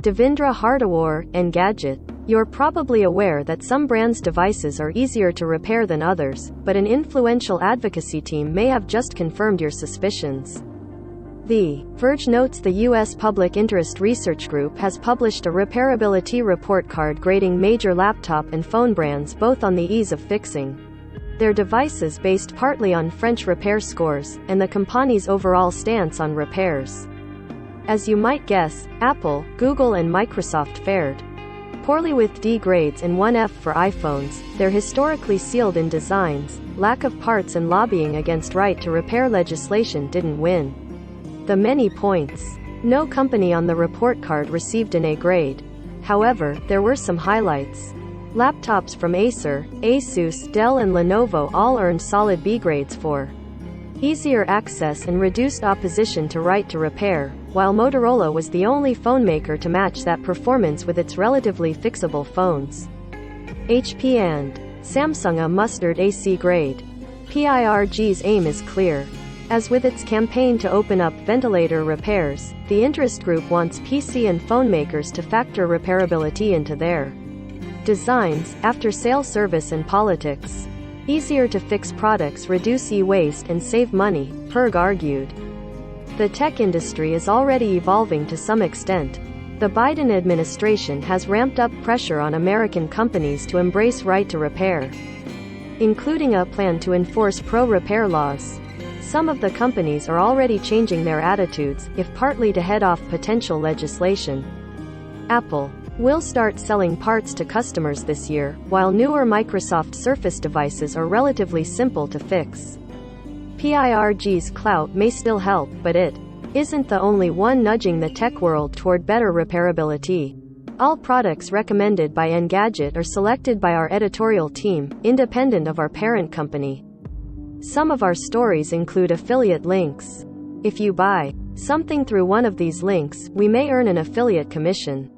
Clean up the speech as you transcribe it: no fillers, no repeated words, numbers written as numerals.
Devindra Hardawar, Engadget. You're probably aware that some brands' devices are easier to repair than others, but an influential advocacy team may have just confirmed your suspicions. The Verge notes the U.S. Public Interest Research Group has published a repairability report card grading major laptop and phone brands both on the ease of fixing their devices based partly on French repair scores, and the company's overall stance on repairs. As you might guess, Apple, Google and Microsoft fared poorly with D grades and 1F for iPhones. They're historically sealed in designs, lack of parts and lobbying against right-to-repair legislation didn't win the many points. No company on the report card received an A grade. However, there were some highlights. Laptops from Acer, Asus, Dell and Lenovo all earned solid B grades for easier access and reduced opposition to right to repair, while Motorola was the only phone maker to match that performance with its relatively fixable phones. HP and Samsung mustered a C grade. PIRG's aim is clear. As with its campaign to open up ventilator repairs, the interest group wants PC and phone makers to factor repairability into their designs, after-sale service and politics. Easier to fix products reduce e-waste and save money, Perg argued. The tech industry is already evolving to some extent. The Biden administration has ramped up pressure on American companies to embrace right to repair, including a plan to enforce pro-repair laws. Some of the companies are already changing their attitudes, if partly to head off potential legislation. Apple will start selling parts to customers this year, while newer Microsoft Surface devices are relatively simple to fix. PIRG's clout may still help, but it isn't the only one nudging the tech world toward better repairability. All products recommended by Engadget are selected by our editorial team, independent of our parent company. Some of our stories include affiliate links. If you buy something through one of these links, we may earn an affiliate commission.